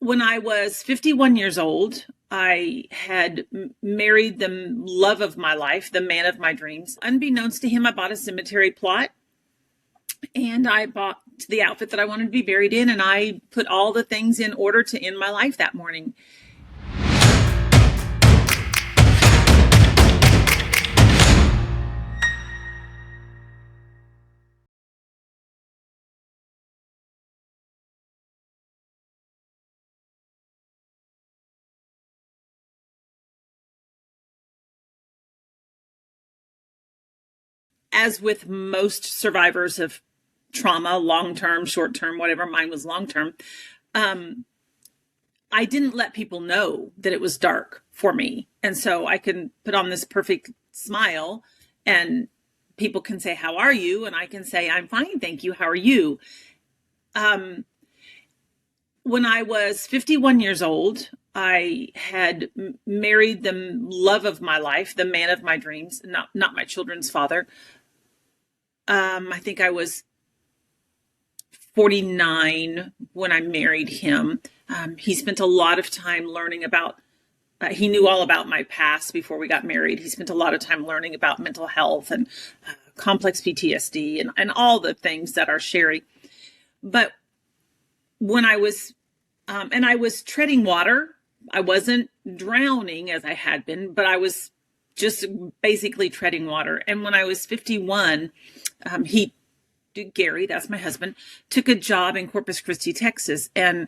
When I was 51 years old, I had married the love of my life, the man of my dreams. Unbeknownst to him, I bought a cemetery plot and I bought the outfit that I wanted to be buried in, and I put all the things in order to end my life that morning. As with most survivors of trauma, long-term, short-term, whatever, mine was long-term, I didn't let people know that it was dark for me. And so I can put on this perfect smile and people can say, "How are you?" And I can say, "I'm fine, thank you. How are you?" When I was 51 years old, I had married the love of my life, the man of my dreams, not my children's father. I think I was 49 when I married him. He spent a lot of time learning about, he knew all about my past before we got married. He spent a lot of time learning about mental health and complex PTSD and all the things that are Sherrie. But when I was, and I was treading water, I wasn't drowning as I had been, but I was just basically treading water. And when I was 51, Gary, that's my husband, took a job in Corpus Christi, Texas. And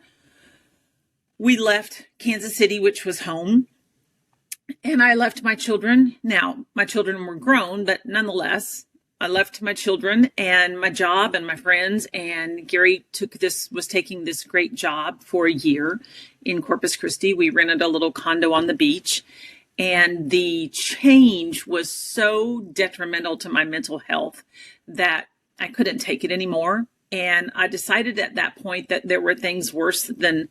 we left Kansas City, which was home. And I left my children. Now, my children were grown, but nonetheless, I left my children and my job and my friends. And Gary was taking this great job for a year in Corpus Christi. We rented a little condo on the beach. And the change was so detrimental to my mental health that I couldn't take it anymore. And I decided at that point that there were things worse than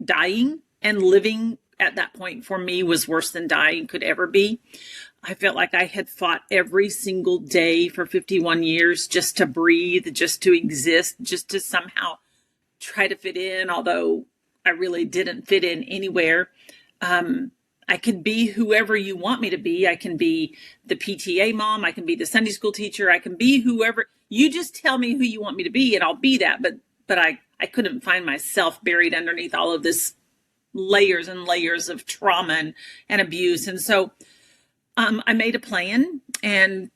dying, and living at that point for me was worse than dying could ever be. I felt like I had fought every single day for 51 years just to breathe, just to exist, just to somehow try to fit in, although I really didn't fit in anywhere. I could be whoever you want me to be. I can be the PTA mom. I can be the Sunday school teacher. I can be whoever. You just tell me who you want me to be and I'll be that. But I couldn't find myself buried underneath all of this layers and layers of trauma and abuse. And so I made a plan. And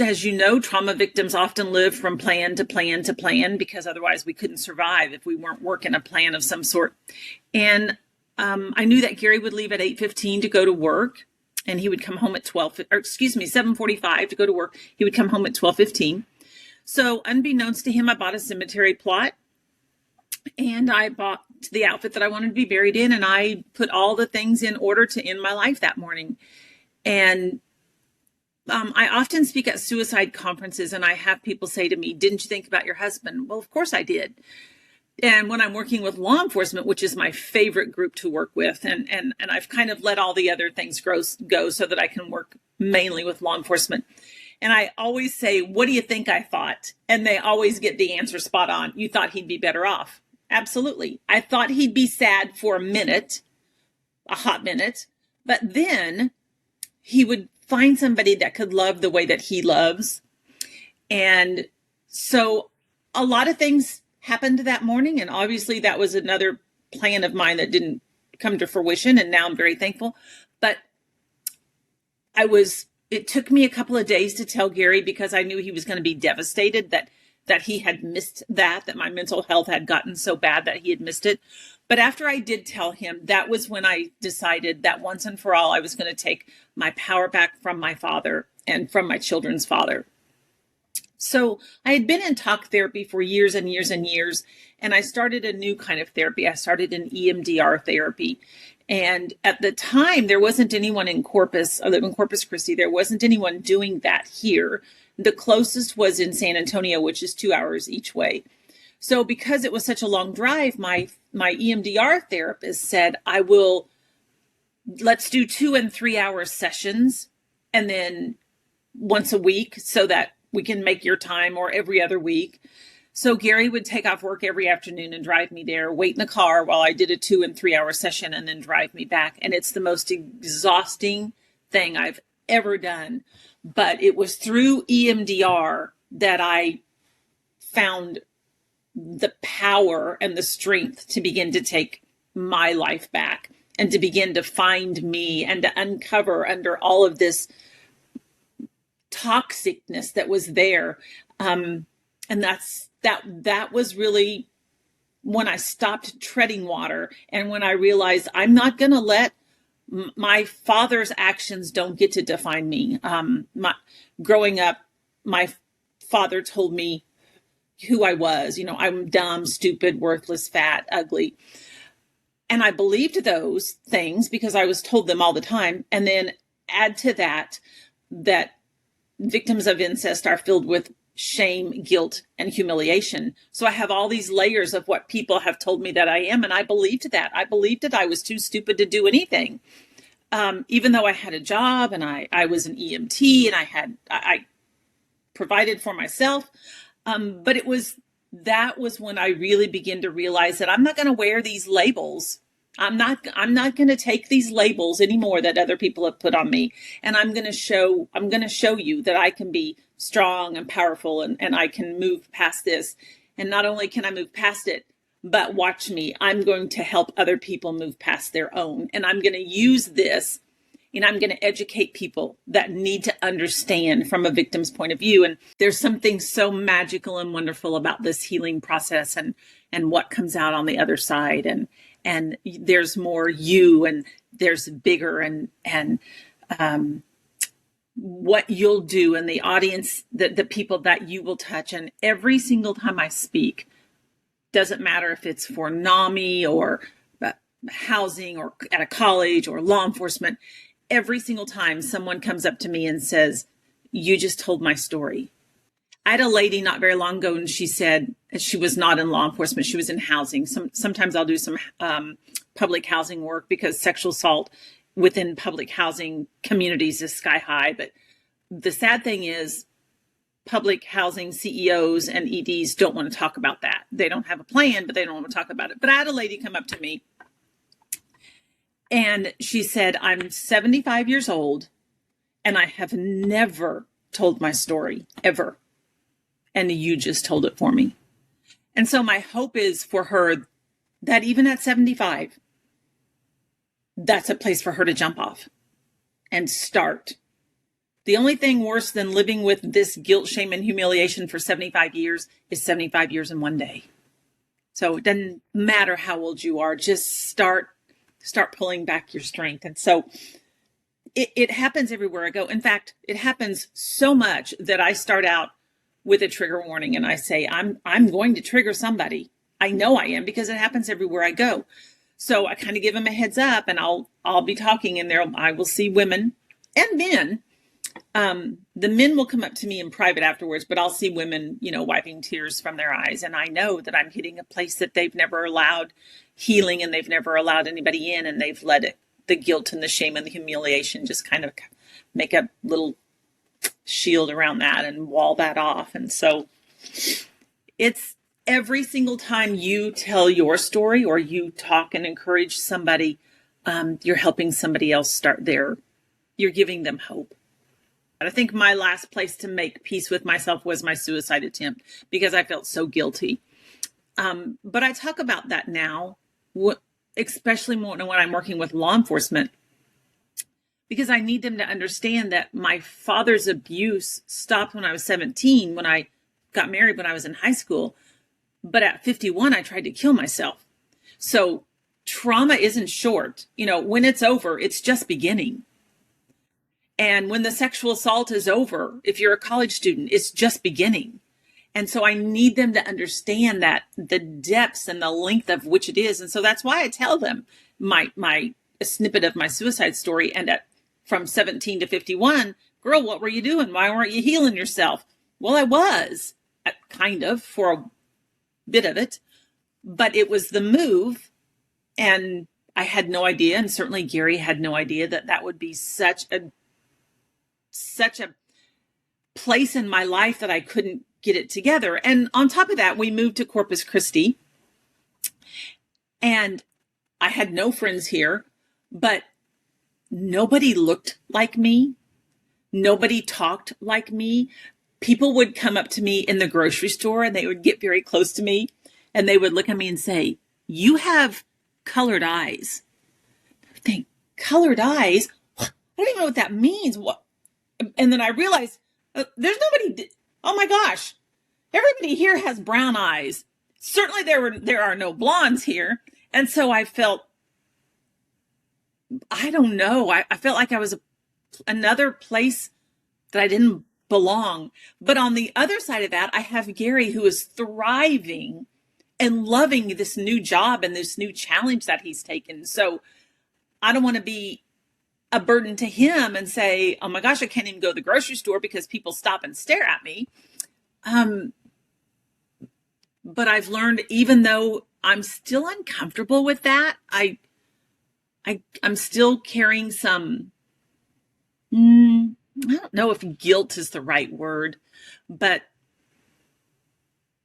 as you know, trauma victims often live from plan to plan to plan, because otherwise we couldn't survive if we weren't working a plan of some sort. And I knew that Gary would leave at 8:15 to go to work, and he would come home at 7:45 to go to work. He would come home at 12:15. So unbeknownst to him, I bought a cemetery plot and I bought the outfit that I wanted to be buried in, and I put all the things in order to end my life that morning. And I often speak at suicide conferences, and I have people say to me, "Didn't you think about your husband?" Well, of course I did. And when I'm working with law enforcement, which is my favorite group to work with, and I've kind of let all the other things go so that I can work mainly with law enforcement. And I always say, "What do you think I thought?" And they always get the answer spot on. "You thought he'd be better off." Absolutely. I thought he'd be sad for a hot minute, but then he would find somebody that could love the way that he loves. And so a lot of things happened that morning. And obviously that was another plan of mine that didn't come to fruition. And now I'm very thankful. But it took me a couple of days to tell Gary, because I knew he was going to be devastated that he had missed that my mental health had gotten so bad that he had missed it. But after I did tell him, that was when I decided that once and for all, I was going to take my power back from my father and from my children's father. So I had been in talk therapy for years and years and years, and I started a new kind of therapy. I started an EMDR therapy. And at the time, there wasn't anyone in Corpus. I live in Corpus Christi. There wasn't anyone doing that here. The closest was in San Antonio, which is 2 hours each way. So because it was such a long drive, my EMDR therapist said, let's do 2 and 3 hour sessions, and then once a week, so that we can make your time, or every other week. So Gary would take off work every afternoon and drive me there, wait in the car while I did a 2 and 3 hour session, and then drive me back. And it's the most exhausting thing I've ever done. But it was through EMDR that I found the power and the strength to begin to take my life back and to begin to find me and to uncover under all of this toxicness that was there. And that was really when I stopped treading water, and when I realized I'm not going to let my father's actions don't get to define me. Growing up, my father told me who I was. I'm dumb, stupid, worthless, fat, ugly. And I believed those things because I was told them all the time. And then add to that victims of incest are filled with shame, guilt, and humiliation. So I have all these layers of what people have told me that I am. And I believed that. I believed that I was too stupid to do anything. Even though I had a job and I was an EMT and I provided for myself. But that was when I really began to realize that I'm not going to wear these labels. I'm not going to take these labels anymore that other people have put on me. And I'm going to show you that I can be strong and powerful and I can move past this. And not only can I move past it, but watch me, I'm going to help other people move past their own. And I'm going to use this, and I'm going to educate people that need to understand from a victim's point of view. And there's something so magical and wonderful about this healing process and what comes out on the other side. And there's more you, and there's bigger and what you'll do, and the audience, the people that you will touch. And every single time I speak, doesn't matter if it's for NAMI or housing or at a college or law enforcement, every single time someone comes up to me and says, you just told my story. I had a lady not very long ago, and she said she was not in law enforcement. She was in housing. Sometimes I'll do some public housing work because sexual assault within public housing communities is sky high. But the sad thing is public housing CEOs and EDs don't want to talk about that. They don't have a plan, but they don't want to talk about it. But I had a lady come up to me, and she said, I'm 75 years old, and I have never told my story, ever. And you just told it for me. And so my hope is for her that even at 75, that's a place for her to jump off and start. The only thing worse than living with this guilt, shame, and humiliation for 75 years is 75 years in one day. So it doesn't matter how old you are, just start pulling back your strength. And so it happens everywhere I go. In fact, it happens so much that I start out with a trigger warning, and I say, I'm going to trigger somebody. I know I am, because it happens everywhere I go. So I kind of give them a heads up, and I'll be talking in there. I will see women and men. The men will come up to me in private afterwards, but I'll see women, wiping tears from their eyes. And I know that I'm hitting a place that they've never allowed healing, and they've never allowed anybody in, and they've let the guilt and the shame and the humiliation just kind of make a little shield around that and wall that off. And so it's every single time you tell your story or you talk and encourage somebody, you're helping somebody else start you're giving them hope. I think my last place to make peace with myself was my suicide attempt, because I felt so guilty. But I talk about that now, especially when I'm working with law enforcement, because I need them to understand that my father's abuse stopped when I was 17, when I got married when I was in high school. But at 51, I tried to kill myself. So trauma isn't short. When it's over, it's just beginning. And when the sexual assault is over, if you're a college student, it's just beginning. And so I need them to understand that the depths and the length of which it is. And so that's why I tell them a snippet of my suicide story. And from 17 to 51, girl, what were you doing? Why weren't you healing yourself? Well, I was kind of for a bit of it, but it was the move. And I had no idea. And certainly Gary had no idea that would be such a place in my life that I couldn't get it together. And on top of that, we moved to Corpus Christi, and I had no friends here, but nobody looked like me. Nobody talked like me. People would come up to me in the grocery store and they would get very close to me and they would look at me and say, "You have colored eyes." I think, colored eyes? I don't even know what that means. What? And then I realized there's nobody. Oh my gosh. Everybody here has brown eyes. Certainly there are no blondes here. And so I felt, I don't know. I felt like I was another place that I didn't belong. But on the other side of that, I have Gary, who is thriving and loving this new job and this new challenge that he's taken. So I don't want to be a burden to him and say, "Oh my gosh, I can't even go to the grocery store because people stop and stare at me." But I've learned, even though I'm still uncomfortable with that, I'm still carrying some, I don't know if guilt is the right word, but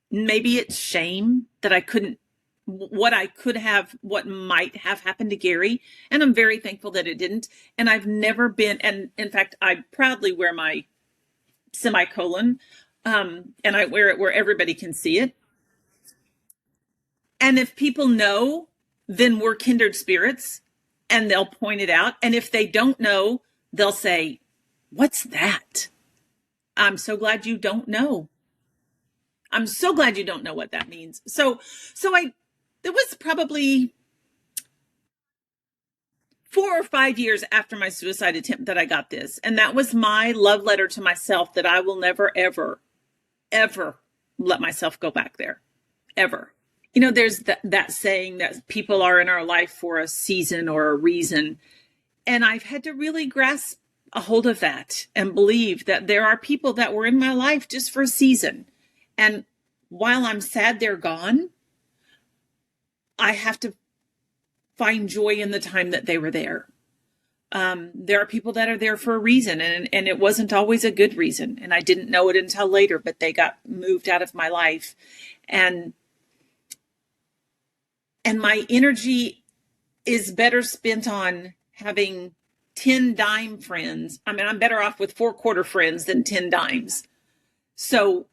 maybe it's shame that I couldn't, what might have happened to Gary. And I'm very thankful that it didn't. And I've never been, and in fact, I proudly wear my semicolon, and I wear it where everybody can see it. And if people know, then we're kindred spirits and they'll point it out. And if they don't know, they'll say, "What's that?" I'm so glad you don't know. I'm so glad you don't know what that means. So it was probably 4 or 5 years after my suicide attempt that I got this. And that was my love letter to myself, that I will never, ever, ever let myself go back there. Ever. You know, there's that saying that people are in our life for a season or a reason. And I've had to really grasp a hold of that and believe that there are people that were in my life just for a season. And while I'm sad they're gone, I have to find joy in the time that they were there. There are people that are there for a reason, and it wasn't always a good reason. And I didn't know it until later, but they got moved out of my life. And my energy is better spent on having 10 dime friends. I mean, I'm better off with 4-quarter friends than 10 dimes. So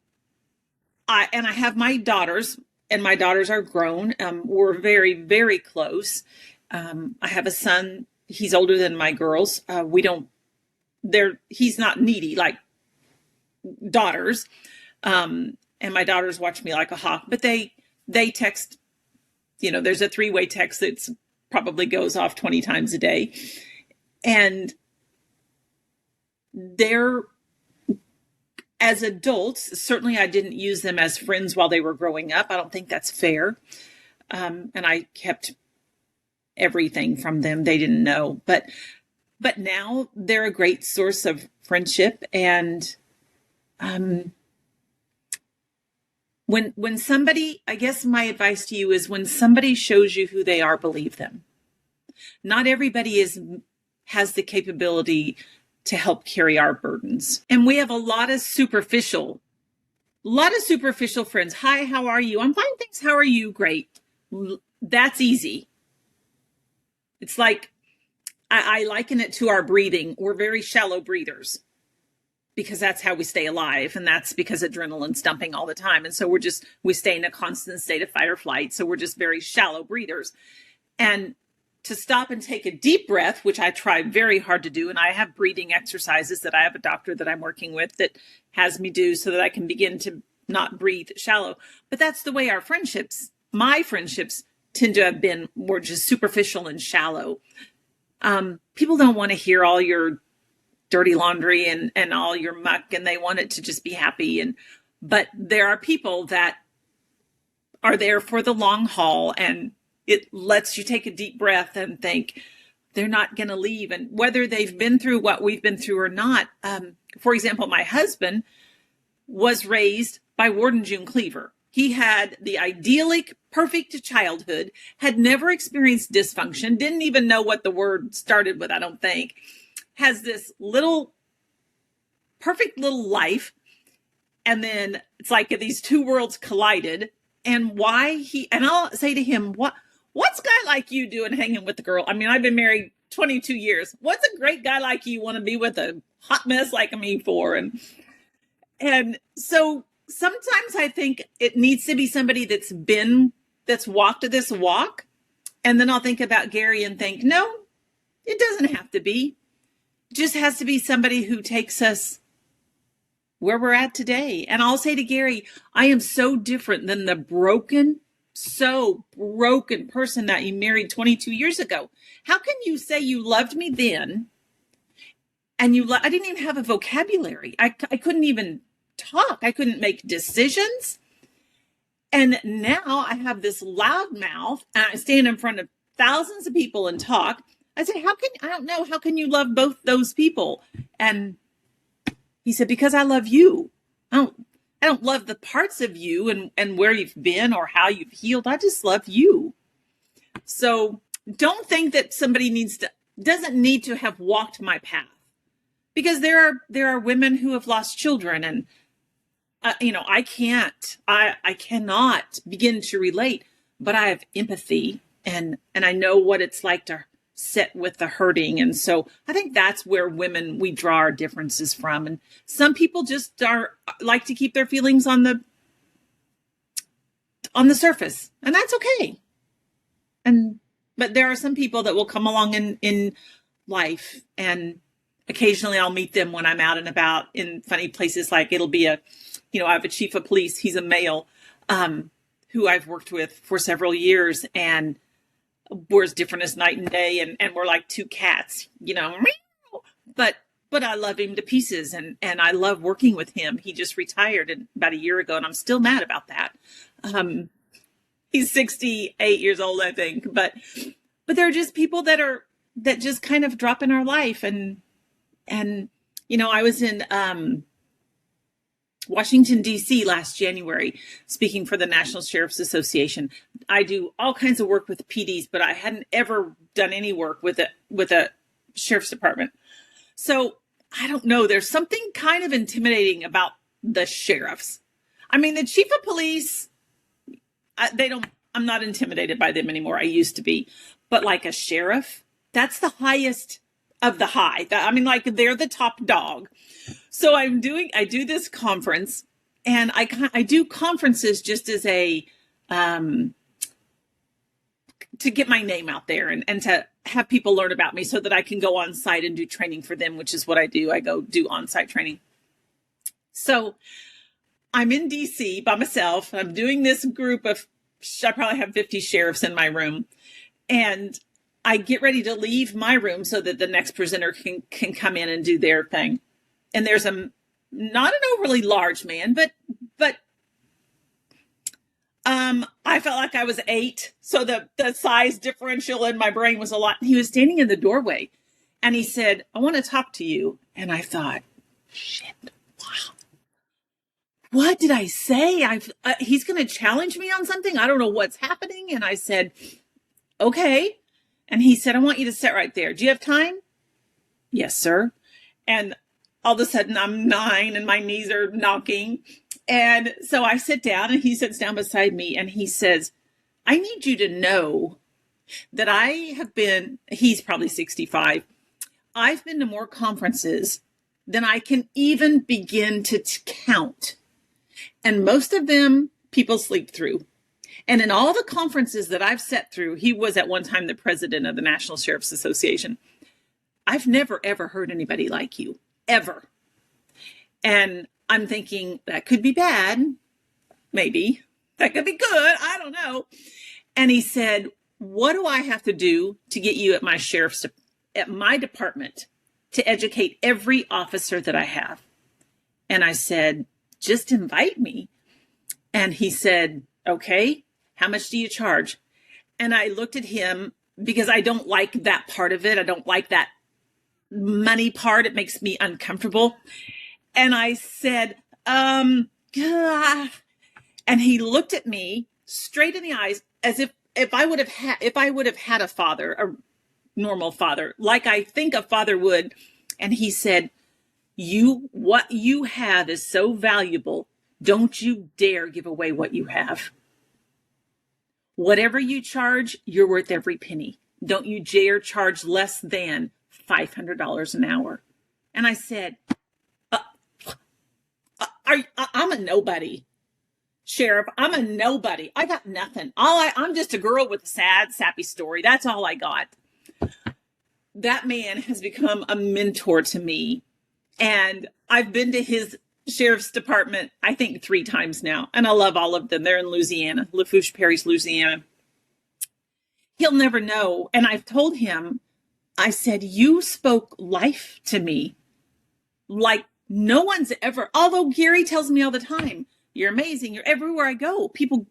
I have my daughters, and my daughters are grown. We're very, very close. I have a son. He's older than my girls. He's not needy like daughters. And my daughters watch me like a hawk, but they text, there's a 3-way text that probably goes off 20 times a day. And they're, as adults, certainly I didn't use them as friends while they were growing up. I don't think that's fair. And I kept everything from them. They didn't know. But now they're a great source of friendship. And when somebody, I guess my advice to you is, when somebody shows you who they are, believe them. Not everybody has the capability to help carry our burdens. And we have a lot of superficial friends. "Hi, how are you?" "I'm fine, thanks. How are you?" "Great." That's easy. It's like, I liken it to our breathing. We're very shallow breathers because that's how we stay alive. And that's because adrenaline's dumping all the time. And so we stay in a constant state of fight or flight. So we're just very shallow breathers. And to stop and take a deep breath, which I try very hard to do. And I have breathing exercises that I have a doctor that I'm working with that has me do so that I can begin to not breathe shallow. But that's the way my friendships tend to have been, more just superficial and shallow. People don't want to hear all your dirty laundry and all your muck, and they want it to just be happy. But there are people that are there for the long haul, and it lets you take a deep breath and think they're not going to leave. And whether they've been through what we've been through or not. For example, my husband was raised by Warden June Cleaver. He had the idyllic, perfect childhood, had never experienced dysfunction, didn't even know what the word started with, I don't think. Has this perfect little life. And then it's like these two worlds collided. And I'll say to him, what's a guy like you doing hanging with the girl? I mean, I've been married 22 years. What's a great guy like you want to be with a hot mess like me for? And so sometimes I think it needs to be somebody that's walked this walk. And then I'll think about Gary and think, no, it doesn't have to be. It just has to be somebody who takes us where we're at today. And I'll say to Gary, I am so different than the so broken person that you married 22 years ago. How can you say you loved me then? And I didn't even have a vocabulary. I couldn't even talk. I couldn't make decisions. And now I have this loud mouth and I stand in front of thousands of people and talk. I said, I don't know, how can you love both those people? And he said, because I love you. I don't love the parts of you and where you've been or how you've healed. I just love you. So don't think that somebody doesn't need to have walked my path, because there are women who have lost children, and I cannot begin to relate, but I have empathy and I know what it's like to sit with the hurting. And so I think that's where we draw our differences from. And some people just like to keep their feelings on the surface, and that's okay. But there are some people that will come along in life, and occasionally I'll meet them when I'm out and about in funny places. Like it'll be I have a chief of police. He's a male, who I've worked with for several years, and we're as different as night and day. And we're like two cats, but I love him to pieces. And I love working with him. He just retired about a year ago, and I'm still mad about that. He's 68 years old, I think, but there are just people that just kind of drop in our life. And I was in, Washington, D.C. last January, speaking for the National Sheriff's Association. I do all kinds of work with PDs, but I hadn't ever done any work with a sheriff's department. So I don't know. There's something kind of intimidating about the sheriffs. I mean, the chief of police, I'm not intimidated by them anymore. I used to be. But like a sheriff, that's the highest of the high. Like they're the top dog. So I do this conference, and I do conferences just as to get my name out there and to have people learn about me so that I can go on site and do training for them, which is what I do. I go do on-site training. So I'm in DC by myself. I'm doing this group of, I probably have 50 sheriffs in my room, and I get ready to leave my room so that the next presenter can come in and do their thing. And there's not an overly large man, but I felt like I was 8. So the size differential in my brain was a lot. He was standing in the doorway, and he said, I want to talk to you. And I thought, shit, wow. What did I say? He's going to challenge me on something. I don't know what's happening. And I said, okay. And he said, I want you to sit right there. Do you have time? Yes, sir. And all of a sudden I'm 9 and my knees are knocking. And so I sit down, and he sits down beside me, and he says, I need you to know that he's probably 65. I've been to more conferences than I can even begin to count. And most of them people sleep through. And in all the conferences that I've sat through, he was at one time the president of the National Sheriff's Association. I've never, ever heard anybody like you, ever. And I'm thinking that could be bad. Maybe that could be good. I don't know. And he said, what do I have to do to get you at my department to educate every officer that I have? And I said, just invite me. And he said, okay, how much do you charge? And I looked at him because I don't like that part of it. I don't like that money part. It makes me uncomfortable. And I said, and he looked at me straight in the eyes as if I would have had a father, a normal father, like I think a father would. And he said, what you have is so valuable Don't you dare give away what you have. Whatever you charge, you're worth every penny. Don't you dare charge less than $500 an hour. And I said, I'm a nobody. Sheriff, I'm a nobody. I got nothing. I'm just a girl with a sad, sappy story. That's all I got. That man has become a mentor to me. And I've been to his sheriff's department, I think 3 times now. And I love all of them. They're in Louisiana, Lafourche Parish, Louisiana. He'll never know. And I've told him, I said, you spoke life to me like no one's ever, although Gary tells me all the time, you're amazing. You're everywhere I go. People,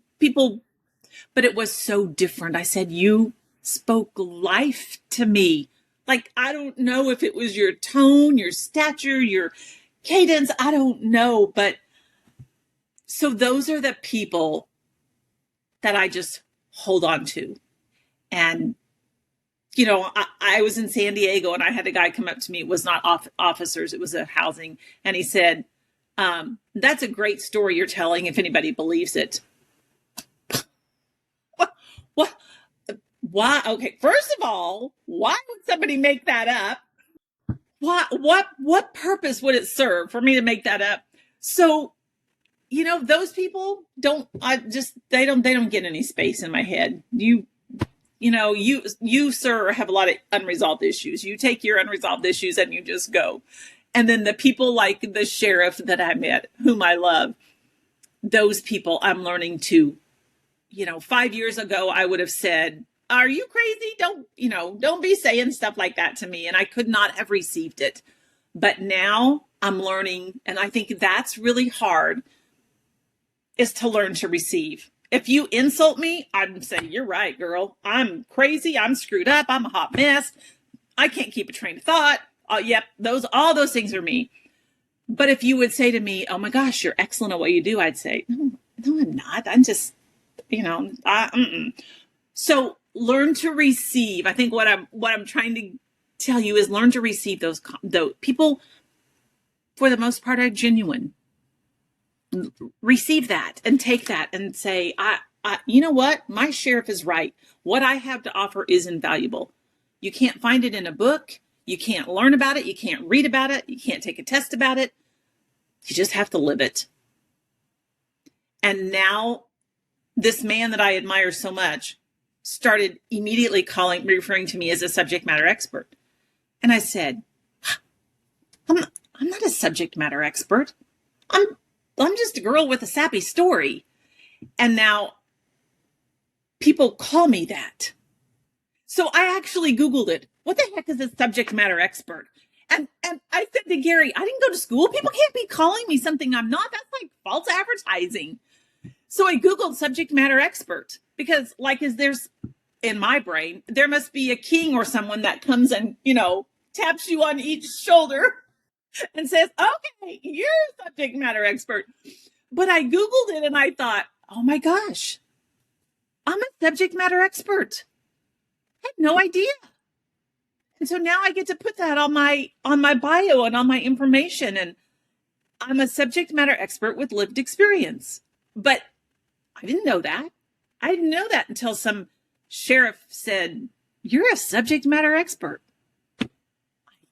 but it was so different. I said, you spoke life to me. Like, I don't know if it was your tone, your stature, your cadence. I don't know. But so those are the people that I just hold on to. And, you know, I was in San Diego and I had a guy come up to me. It was not officers. It was a housing. And he said, that's a great story you're telling if anybody believes it. What? Why? Okay. First of all, why would somebody make that up? What purpose would it serve for me to make that up? So, you know, those people they don't get any space in my head. You know, you, sir, have a lot of unresolved issues. You take your unresolved issues and you just go. And then the people like the sheriff that I met, whom I love, those people I'm learning to, you know, 5 years ago, I would have said, are you crazy? Don't be saying stuff like that to me. And I could not have received it. But now I'm learning, and I think that's really hard, is to learn to receive. If you insult me, I'm saying, you're right, girl. I'm crazy. I'm screwed up. I'm a hot mess. I can't keep a train of thought. Yep, all those things are me. But if you would say to me, oh my gosh, you're excellent at what you do, I'd say, no, I'm not. I'm just, So learn to receive. I think what I'm trying to tell you is learn to receive those people. For the most part, are genuine. Receive that and take that and say, you know what? My sheriff is right. What I have to offer is invaluable. You can't find it in a book. You can't learn about it. You can't read about it. You can't take a test about it. You just have to live it. And now this man that I admire so much started immediately referring to me as a subject matter expert. And I said, I'm not a subject matter expert. I'm just a girl with a sappy story. And now people call me that. So I actually Googled it. What the heck is a subject matter expert? And I said to Gary, I didn't go to school. People can't be calling me something I'm not. That's like false advertising. So I Googled subject matter expert because there's in my brain, there must be a king or someone that comes and, taps you on each shoulder and says, okay, you're a subject matter expert. But I Googled it and I thought, oh my gosh, I'm a subject matter expert. I had no idea. And so now I get to put that on my bio and on my information. And I'm a subject matter expert with lived experience. But I didn't know that. I didn't know that until some sheriff said, you're a subject matter expert. I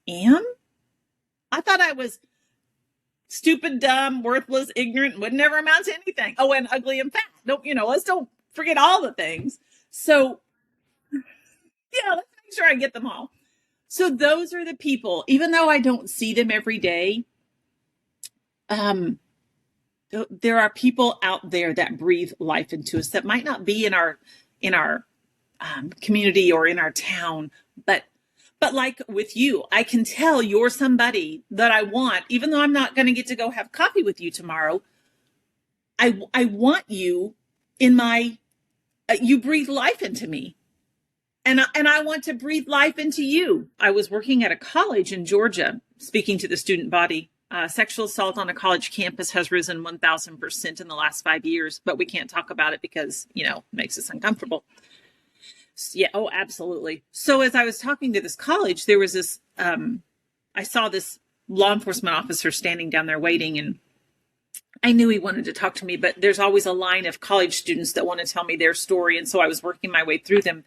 am? I thought I was stupid, dumb, worthless, ignorant, would never amount to anything. Oh, and ugly and fat. Let's don't forget all the things. So, let's make sure I get them all. So those are the people, even though I don't see them every day, there are people out there that breathe life into us that might not be in our community or in our town, but like with you, I can tell you're somebody that I want, even though I'm not going to get to go have coffee with you tomorrow. I want you in my, you breathe life into me. And I want to breathe life into you. I was working at a college in Georgia, speaking to the student body. Sexual assault on a college campus has risen 1,000% in the last 5 years, but we can't talk about it because, it makes us uncomfortable. Yeah. Oh, absolutely. So as I was talking to this college, there was this, I saw this law enforcement officer standing down there waiting, and I knew he wanted to talk to me, but there's always a line of college students that want to tell me their story. And so I was working my way through them.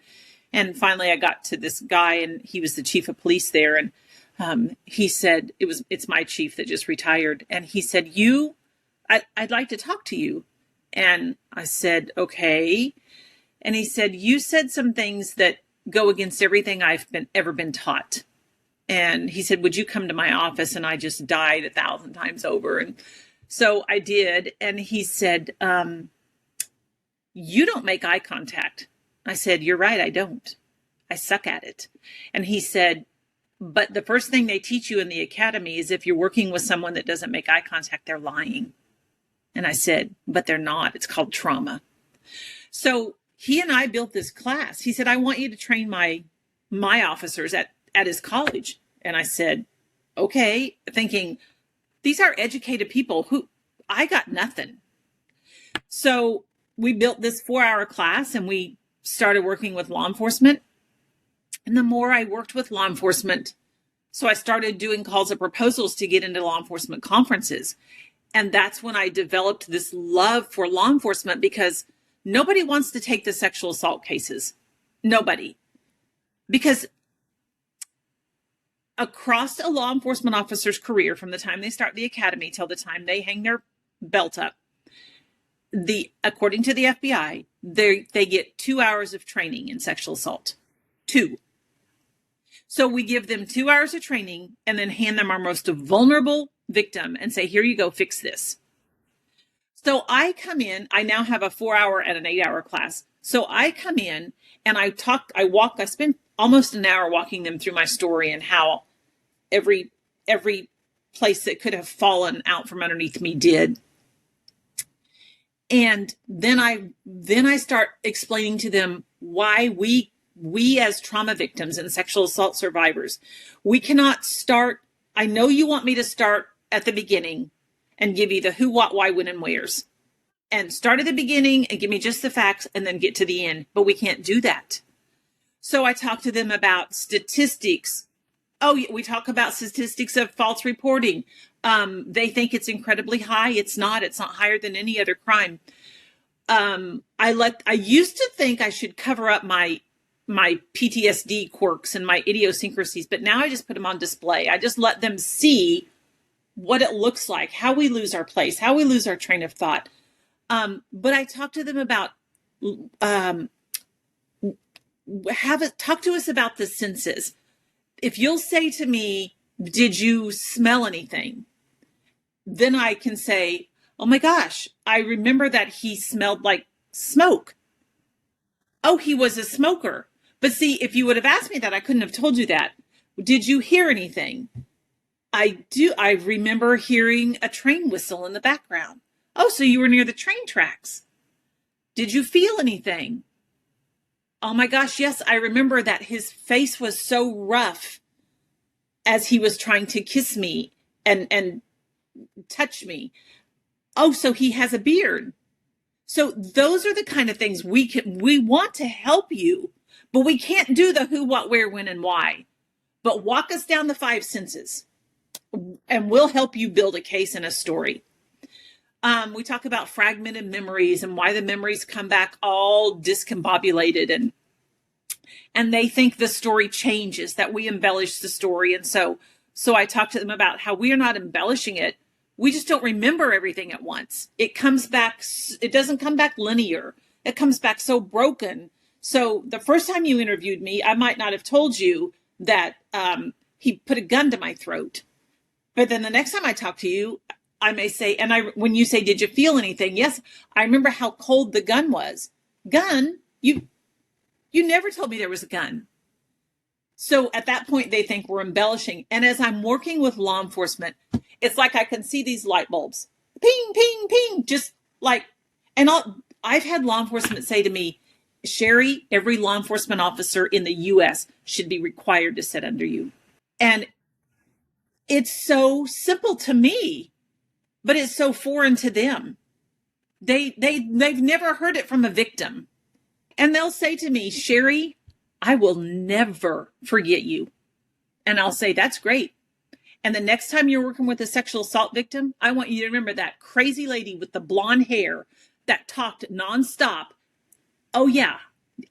And finally I got to this guy, and he was the chief of police there. And he said, it's my chief that just retired. And he said, I'd like to talk to you. And I said, okay. And he said, you said some things that go against everything I've ever been taught. And he said, would you come to my office? And I just died 1,000 times over. And so I did. And he said, you don't make eye contact. I said, you're right, I don't. I suck at it. And he said, but the first thing they teach you in the academy is if you're working with someone that doesn't make eye contact, they're lying. And I said, but they're not. It's called trauma. So he and I built this class. He said, I want you to train my officers at his college. And I said, okay, thinking, these are educated people who I got nothing. So we built this 4-hour class, and we started working with law enforcement. And the more I worked with law enforcement, so I started doing calls and proposals to get into law enforcement conferences. And that's when I developed this love for law enforcement, because nobody wants to take the sexual assault cases. Nobody. Because across a law enforcement officer's career, from the time they start the academy till the time they hang their belt up, according to the FBI, they get 2 hours of training in sexual assault. 2. So we give them 2 hours of training and then hand them our most vulnerable victim and say, here you go, fix this. So I come in, I now have a 4-hour and an 8-hour class. So I come in and I spend almost an hour walking them through my story and how every place that could have fallen out from underneath me did. And then I start explaining to them why we as trauma victims and sexual assault survivors, we cannot start. I know you want me to start at the beginning and give you the who, what, why, when, and where's, and start at the beginning and give me just the facts and then get to the end. But we can't do that. So I talk to them about statistics. Oh, we talk about statistics of false reporting. They think it's incredibly high. It's not higher than any other crime. I used to think I should cover up my PTSD quirks and my idiosyncrasies, but now I just put them on display. I just let them see what it looks like, how we lose our place, how we lose our train of thought. But I talk to them about, talk to us about the senses. If you'll say to me, did you smell anything? Then I can say, oh my gosh, I remember that he smelled like smoke. Oh, he was a smoker. But see, if you would have asked me that, I couldn't have told you that. Did you hear anything? I do. I remember hearing a train whistle in the background. Oh, so you were near the train tracks. Did you feel anything? Oh my gosh, yes, I remember that his face was so rough as he was trying to kiss me and touch me. Oh, so he has a beard. So those are the kind of things we want to help you, but we can't do the who, what, where, when, and why. But walk us down the 5 senses and we'll help you build a case and a story. We talk about fragmented memories and why the memories come back all discombobulated, and they think the story changes, that we embellish the story. And so I talk to them about how we are not embellishing it. We just don't remember everything at once. It comes back. It doesn't come back linear. It comes back so broken. So the first time you interviewed me, I might not have told you that he put a gun to my throat. But then the next time I talk to you, I may say, when you say, did you feel anything? Yes, I remember how cold the gun was. Gun? You never told me there was a gun. So at that point, they think we're embellishing. And as I'm working with law enforcement, it's like I can see these light bulbs. Ping, ping, ping. Just like, and I've had law enforcement say to me, Sherrie, every law enforcement officer in the U.S. should be required to sit under you. And it's so simple to me, but it's so foreign to them. They've never heard it from a victim. And they'll say to me, Sherrie, I will never forget you. And I'll say, that's great. And the next time you're working with a sexual assault victim, I want you to remember that crazy lady with the blonde hair that talked nonstop. Oh yeah,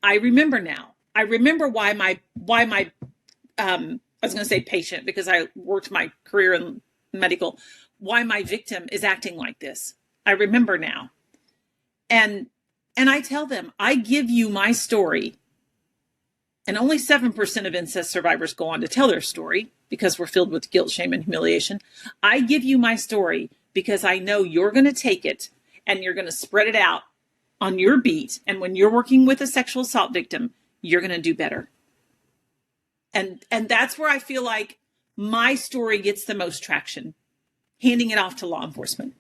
I remember now. I remember why my I was going to say patient, because I worked my career in medical, why my victim is acting like this. I remember now. And I tell them, I give you my story. And only 7% of incest survivors go on to tell their story because we're filled with guilt, shame, and humiliation. I give you my story because I know you're going to take it and you're going to spread it out on your beat. And when you're working with a sexual assault victim, you're going to do better. And that's where I feel like my story gets the most traction, handing it off to law enforcement.